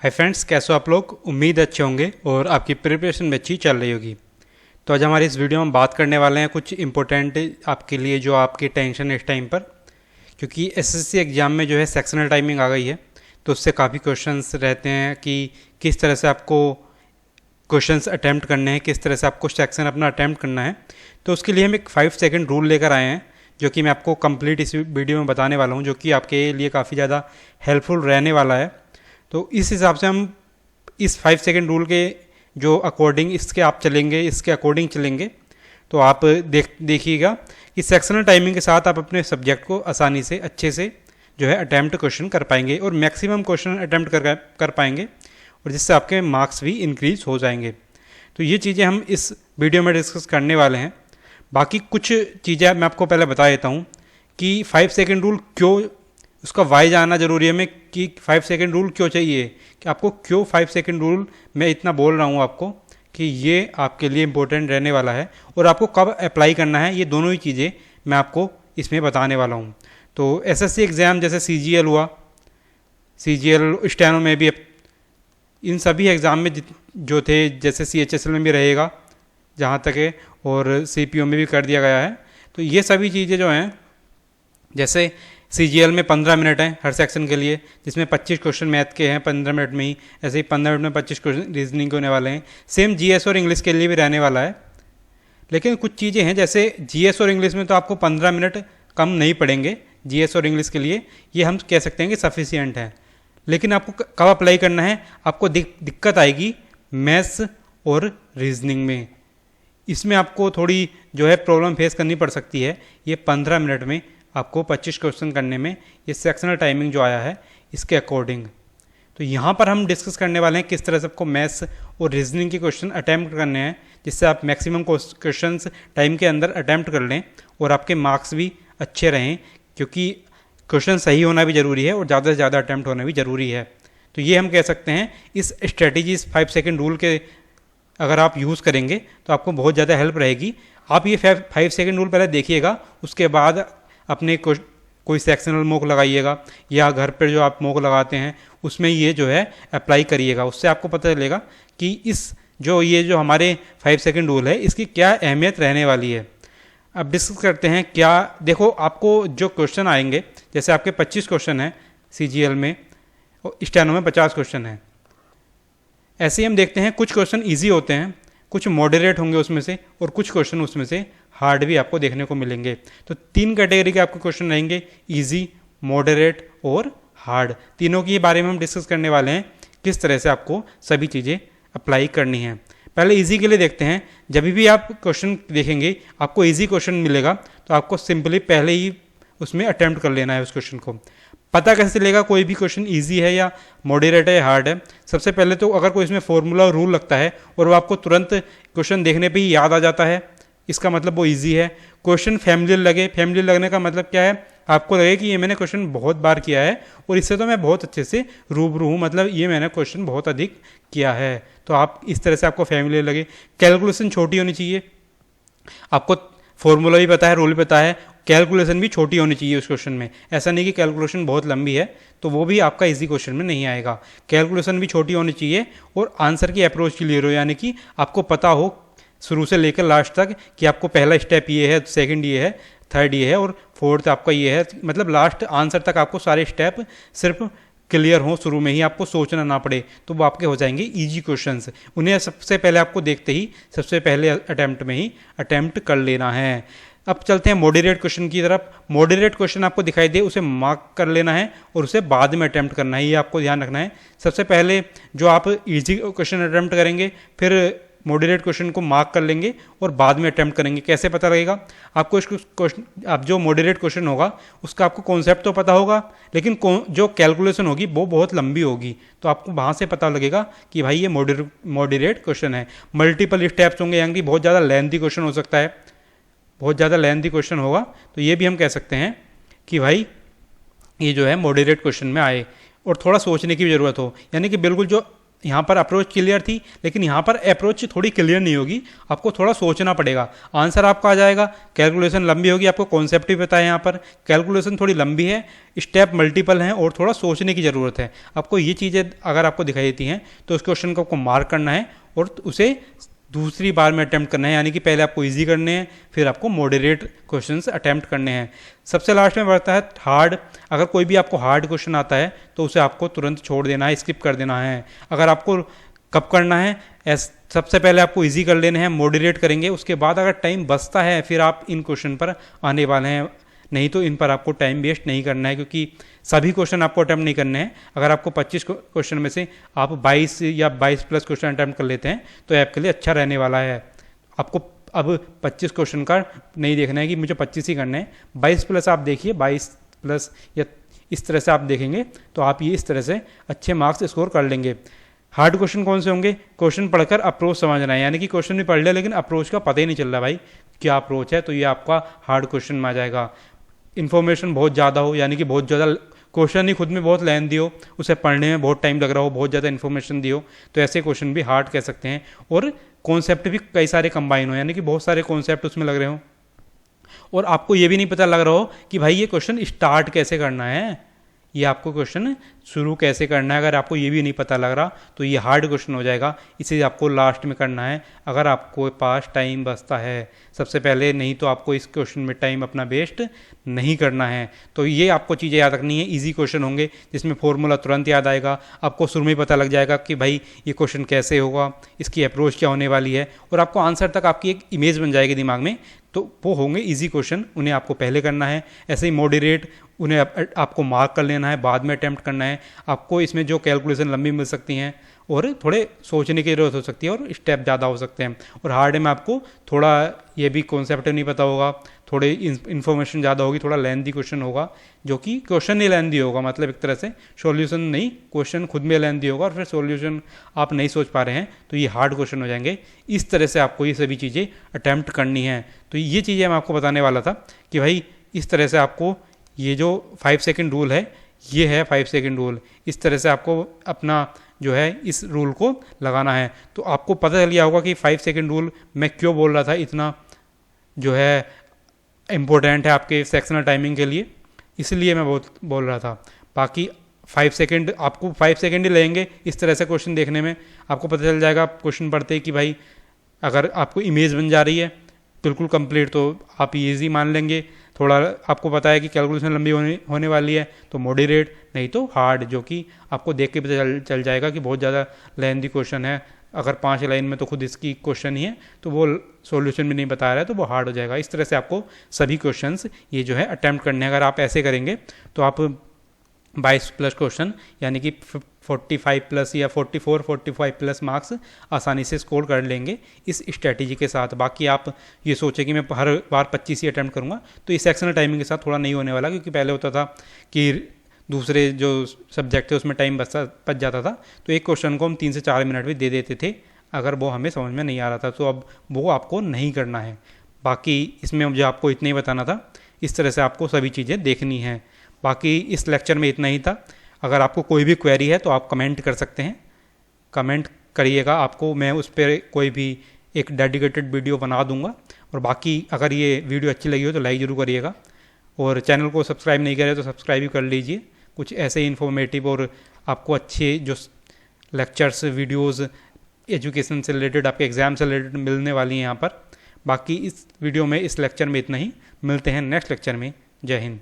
Hi friends, कैसे हो आप लोग। उम्मीद अच्छे होंगे और आपकी प्रिपरेशन में अच्छी चल रही होगी। तो आज हमारी इस वीडियो में बात करने वाले हैं कुछ इंपॉर्टेंट आपके लिए जो आपकी टेंशन है इस टाइम पर, क्योंकि एसएससी एग्ज़ाम में जो है सेक्शनल टाइमिंग आ गई है। तो उससे काफ़ी क्वेश्चंस रहते हैं कि किस तरह से आपको क्वेश्चंस अटैम्प्ट करने हैं, किस तरह से आपको सेक्शन अपना अटैम्प्ट करना है। तो उसके लिए हम एक 5 सेकंड रूल लेकर आए हैं, जो कि मैं आपको कंप्लीट इस वीडियो में बताने वाला हूँ, जो कि आपके लिए काफ़ी ज़्यादा हेल्पफुल रहने वाला है। तो इस हिसाब से हम इस 5 सेकंड रूल के जो अकॉर्डिंग इसके आप चलेंगे, इसके अकॉर्डिंग चलेंगे तो आप देखिएगा कि सेक्शनल टाइमिंग के साथ आप अपने सब्जेक्ट को आसानी से अच्छे से जो है अटैम्प्ट क्वेश्चन कर पाएंगे और मैक्सिमम क्वेश्चन अटैम्प्ट कर पाएंगे, और जिससे आपके मार्क्स भी इंक्रीज हो जाएंगे। तो ये चीज़ें हम इस वीडियो में डिस्कस करने वाले हैं। बाकी कुछ चीज़ें मैं आपको पहले बता देता हूँ कि 5 सेकंड रूल क्यों, उसका वाई जानना जरूरी है। मैं कि 5 सेकंड रूल क्यों चाहिए, कि आपको क्यों 5 सेकंड रूल मैं इतना बोल रहा हूँ आपको कि ये आपके लिए इम्पोर्टेंट रहने वाला है, और आपको कब अप्लाई करना है, ये दोनों ही चीज़ें मैं आपको इसमें बताने वाला हूँ। तो एसएससी एग्ज़ाम जैसे सीजीएल हुआ, सीजीएल स्टेनो में भी, इन सभी एग्ज़ाम में जो थे, जैसे सीएचएसएल में भी रहेगा जहाँ तक है, और सीपीओ में भी कर दिया गया है। तो ये सभी चीज़ें जो हैं, जैसे सीजीएल में 15 मिनट हैं हर सेक्शन के लिए, जिसमें 25 क्वेश्चन मैथ के हैं 15 मिनट में ही, ऐसे ही 15 मिनट में 25 क्वेश्चन रीजनिंग के होने वाले हैं। सेम जीएस और इंग्लिश के लिए भी रहने वाला है। लेकिन कुछ चीज़ें हैं, जैसे जीएस और इंग्लिश में तो आपको 15 मिनट कम नहीं पड़ेंगे जीएस और इंग्लिश के लिए, ये हम कह सकते हैं कि सफिशियंट है। लेकिन आपको कब अप्लाई करना है, आपको दिक्कत आएगी मैथ्स और रीजनिंग में। इसमें आपको थोड़ी जो है प्रॉब्लम फेस करनी पड़ सकती है। ये 15 मिनट में आपको 25 क्वेश्चन करने में, ये सेक्शनल टाइमिंग जो आया है इसके अकॉर्डिंग। तो यहाँ पर हम डिस्कस करने वाले हैं किस तरह से आपको मैथ्स और रीजनिंग के क्वेश्चन अटैम्प्ट करने हैं, जिससे आप मैक्सिमम क्वेश्चंस टाइम के अंदर अटैम्प्ट कर लें और आपके मार्क्स भी अच्छे रहें, क्योंकि क्वेश्चन सही होना भी ज़रूरी है और ज़्यादा से ज़्यादा अटैम्प्ट होना भी ज़रूरी है। तो ये हम कह सकते हैं इस स्ट्रेटेजी 5 सेकेंड रूल के अगर आप यूज़ करेंगे तो आपको बहुत ज़्यादा हेल्प रहेगी। आप ये 5 सेकेंड रूल पहले देखिएगा, उसके बाद अपने कोई सेक्शनल मॉक लगाइएगा, या घर पर जो आप मॉक लगाते हैं उसमें ये जो है अप्लाई करिएगा। उससे आपको पता चलेगा कि ये जो हमारे 5 सेकेंड रूल है इसकी क्या अहमियत रहने वाली है। अब डिस्कस करते हैं। क्या देखो, आपको जो क्वेश्चन आएंगे, जैसे आपके 25 क्वेश्चन हैं सीजीएल में, और स्टेनो में 50 क्वेश्चन हैं। ऐसे ही हम देखते हैं कुछ क्वेश्चन ईजी होते हैं, कुछ मॉडरेट होंगे उसमें से, और कुछ क्वेश्चन उसमें से हार्ड भी आपको देखने को मिलेंगे। तो 3 कैटेगरी के आपको क्वेश्चन रहेंगे, इजी, मॉडरेट और हार्ड। तीनों के बारे में हम डिस्कस करने वाले हैं, किस तरह से आपको सभी चीज़ें अप्लाई करनी है। पहले इजी के लिए देखते हैं। जब भी आप क्वेश्चन देखेंगे आपको इजी क्वेश्चन मिलेगा, तो आपको सिंपली पहले ही उसमें अटैम्प्ट कर लेना है उस क्वेश्चन को। पता कैसे चलेगा कोई भी क्वेश्चन इजी है या मॉडरेट है या हार्ड है? सबसे पहले तो अगर कोई इसमें फॉर्मूला और रूल लगता है और वो आपको तुरंत क्वेश्चन देखने पे ही याद आ जाता है, इसका मतलब वो इजी है। क्वेश्चन फैमिलियर लगे, फैमिलियर लगने का मतलब क्या है, आपको लगे कि ये मैंने क्वेश्चन बहुत बार किया है और इससे तो मैं बहुत अच्छे से रूबरू हूँ, मतलब ये मैंने क्वेश्चन बहुत अधिक किया है, तो आप इस तरह से आपको फैमिलियर लगे। कैलकुलेशन छोटी होनी चाहिए, आपको फॉर्मूला भी पता है, रूल भी पता है, कैलकुलेशन भी छोटी होनी चाहिए उस क्वेश्चन में। ऐसा नहीं कि कैलकुलेशन बहुत लंबी है तो वो भी आपका इजी क्वेश्चन में नहीं आएगा। कैलकुलेशन भी छोटी होनी चाहिए और आंसर की अप्रोच क्लियर हो, यानी कि आपको पता हो शुरू से लेकर लास्ट तक कि आपको पहला स्टेप ये है, सेकंड ये है, थर्ड ये है और फोर्थ आपका ये है, मतलब लास्ट आंसर तक आपको सारे स्टेप सिर्फ क्लियर हो, शुरू में ही आपको सोचना ना पड़े, तो वो आपके हो जाएंगे इजी क्वेश्चंस। उन्हें सबसे पहले आपको देखते ही सबसे पहले अटैम्प्ट में ही अटैम्प्ट कर लेना है। अब चलते हैं मॉडरेट क्वेश्चन की तरफ। मॉडरेट क्वेश्चन आपको दिखाई दे उसे मार्क कर लेना है और उसे बाद में अटैम्प्ट करना है, ये आपको ध्यान रखना है। सबसे पहले जो आप इजी क्वेश्चन अटैम्प्ट करेंगे, फिर मॉडरेट क्वेश्चन को मार्क कर लेंगे और बाद में अटैम्प्ट करेंगे। कैसे पता लगेगा आपको? इस क्वेश्चन, अब जो मॉडरेट क्वेश्चन होगा उसका आपको कॉन्सेप्ट तो पता होगा, लेकिन जो कैलकुलेशन होगी वो बहुत लंबी होगी, तो आपको वहाँ से पता लगेगा कि भाई ये मॉडरेट क्वेश्चन है। मल्टीपल स्टेप्स होंगे, यानी कि बहुत ज़्यादा लेंथी क्वेश्चन हो सकता है, बहुत ज़्यादा लेंथी क्वेश्चन होगा, तो ये भी हम कह सकते हैं कि भाई ये जो है मॉडरेट क्वेश्चन में आए, और थोड़ा सोचने की भी ज़रूरत हो, यानी कि बिल्कुल जो यहाँ पर अप्रोच क्लियर थी, लेकिन यहाँ पर अप्रोच थोड़ी क्लियर नहीं होगी, आपको थोड़ा सोचना पड़ेगा। आंसर आपका आ जाएगा, कैलकुलेशन लंबी होगी, आपको कॉन्सेप्ट भी पता है, यहाँ पर कैलकुलेशन थोड़ी लंबी है, स्टेप मल्टीपल हैं और थोड़ा सोचने की ज़रूरत है। आपको ये चीज़ें अगर आपको दिखाई देती हैं तो उस क्वेश्चन को आपको मार्क करना है और उसे दूसरी बार में अटैम्प्ट करना है, यानी कि पहले आपको इजी करने हैं, फिर आपको मॉडरेट क्वेश्चंस अटैम्प्ट करने हैं। सबसे लास्ट में बढ़ता है हार्ड। अगर कोई भी आपको हार्ड क्वेश्चन आता है तो उसे आपको तुरंत छोड़ देना है, स्किप कर देना है। अगर आपको कब करना है, सबसे पहले आपको इजी कर लेने हैं, मॉडरेट करेंगे, उसके बाद अगर टाइम बचता है फिर आप इन क्वेश्चन पर आने वाले हैं, नहीं तो इन पर आपको टाइम वेस्ट नहीं करना है, क्योंकि सभी क्वेश्चन आपको अटैम्प्ट नहीं करने हैं। अगर आपको 25 क्वेश्चन में से आप 22 या 22 प्लस क्वेश्चन अटैम्प्ट कर लेते हैं तो आपके लिए अच्छा रहने वाला है। आपको अब 25 क्वेश्चन का नहीं देखना है कि मुझे 25 ही करने हैं, 22 प्लस आप देखिए, 22 प्लस या इस तरह से आप देखेंगे तो आप ये इस तरह से अच्छे मार्क्स स्कोर कर लेंगे। हार्ड क्वेश्चन कौन से होंगे? क्वेश्चन पढ़कर अप्रोच समझना है, यानी कि क्वेश्चन भी पढ़ लिया लेकिन अप्रोच का पता ही नहीं चल रहा भाई क्या अप्रोच है, तो ये आपका हार्ड क्वेश्चन में आ जाएगा। इन्फॉर्मेशन बहुत ज़्यादा हो, यानी कि बहुत ज़्यादा क्वेश्चन ही खुद में बहुत लेंथी हो, उसे पढ़ने में बहुत टाइम लग रहा हो, बहुत ज़्यादा इन्फॉर्मेशन दी हो, तो ऐसे क्वेश्चन भी हार्ड कह सकते हैं। और कॉन्सेप्ट भी कई सारे कंबाइन हो, यानी कि बहुत सारे कॉन्सेप्ट उसमें लग रहे हो और आपको ये भी नहीं पता लग रहा हो कि भाई ये क्वेश्चन स्टार्ट कैसे करना है, ये आपको क्वेश्चन शुरू कैसे करना है। अगर आपको ये भी नहीं पता लग रहा तो ये हार्ड क्वेश्चन हो जाएगा, इसे आपको लास्ट में करना है अगर आपको पास टाइम बचता है सबसे पहले, नहीं तो आपको इस क्वेश्चन में टाइम अपना वेस्ट नहीं करना है। तो ये आपको चीज़ें याद रखनी है। इजी क्वेश्चन होंगे जिसमें फॉर्मूला तुरंत याद आएगा, आपको शुरू में ही पता लग जाएगा कि भाई ये क्वेश्चन कैसे होगा, इसकी अप्रोच क्या होने वाली है, और आपको आंसर तक आपकी एक इमेज बन जाएगी दिमाग में, तो वो होंगे इजी क्वेश्चन, उन्हें आपको पहले करना है। ऐसे ही मॉडरेट, उन्हें आपको मार्क कर लेना है, बाद में अटैम्प्ट करना है। आपको इसमें जो कैलकुलेशन लंबी मिल सकती हैं और थोड़े सोचने की जरूरत हो सकती है और स्टेप ज़्यादा हो सकते हैं। और हार्ड में आपको थोड़ा ये भी कॉन्सेप्ट नहीं पता होगा, थोड़े इन्फॉर्मेशन ज़्यादा होगी, थोड़ा लेंथी क्वेश्चन होगा, जो कि क्वेश्चन ही लेंथी होगा, मतलब एक तरह से सॉल्यूशन नहीं, क्वेश्चन खुद में लेंथी होगा और फिर सॉल्यूशन आप नहीं सोच पा रहे हैं तो ये हार्ड क्वेश्चन हो जाएंगे। इस तरह से आपको ये सभी चीज़ें अटैम्प्ट करनी है। तो ये चीज़ें मैं आपको बताने वाला था कि भाई इस तरह से आपको ये जो 5 सेकंड रूल है, ये है 5 सेकंड रूल, इस तरह से आपको अपना जो है इस रूल को लगाना है। तो आपको पता चल गया होगा कि 5 सेकंड रूल मैं क्यों बोल रहा था, इतना जो है इम्पोर्टेंट है आपके सेक्शनल टाइमिंग के लिए, इसलिए मैं बोल रहा था। बाकी 5 सेकंड आपको 5 सेकंड ही लगेंगे इस तरह से क्वेश्चन देखने में, आपको पता चल जाएगा क्वेश्चन पढ़ते ही कि भाई अगर आपको इमेज बन जा रही है बिल्कुल कंप्लीट तो आप ईजी मान लेंगे। थोड़ा आपको पता है कि कैलकुलेशन लंबी होने वाली है तो मॉडरेट, नहीं तो हार्ड, जो कि आपको देख के पता चल जाएगा कि बहुत ज़्यादा लेंथी क्वेश्चन है। अगर 5 लाइन में तो खुद इसकी क्वेश्चन ही है तो वो सॉल्यूशन भी नहीं बता रहा है तो वो हार्ड हो जाएगा। इस तरह से आपको सभी क्वेश्चंस ये जो है अटैम्प्ट करने हैं। अगर आप ऐसे करेंगे तो आप 22 प्लस क्वेश्चन यानी कि 45 प्लस या 45 प्लस मार्क्स आसानी से स्कोर कर लेंगे इस स्ट्रैटेजी के साथ। बाकी आप ये सोचें कि मैं हर बार 25 ही अटैम्प्ट करूँगा तो इस सेक्शनल टाइमिंग के साथ थोड़ा नहीं होने वाला, क्योंकि पहले होता था कि दूसरे जो सब्जेक्ट थे उसमें टाइम बच जाता था तो एक क्वेश्चन को हम 3 से 4 मिनट भी दे देते थे अगर वो हमें समझ में नहीं आ रहा था, तो अब वो आपको नहीं करना है। बाकी इसमें मुझे आपको इतना ही बताना था, इस तरह से आपको सभी चीज़ें देखनी हैं। बाकी इस लेक्चर में इतना ही था। अगर आपको कोई भी क्वेरी है तो आप कमेंट कर सकते हैं, कमेंट करिएगा, आपको मैं उस पर कोई भी एक डेडिकेटेड वीडियो बना दूंगा। और बाकी अगर ये वीडियो अच्छी लगी हो तो लाइक ज़रूर करिएगा, और चैनल को सब्सक्राइब नहीं करे तो सब्सक्राइब भी कर लीजिए। कुछ ऐसे इन्फॉर्मेटिव और आपको अच्छे जो लेक्चर्स वीडियोज़ एजुकेशन से रिलेटेड, आपके एग्ज़ाम से रिलेटेड मिलने वाली हैं यहाँ पर। बाकी इस वीडियो में, इस लेक्चर में इतना ही, मिलते हैं नेक्स्ट लेक्चर में। जय हिंद।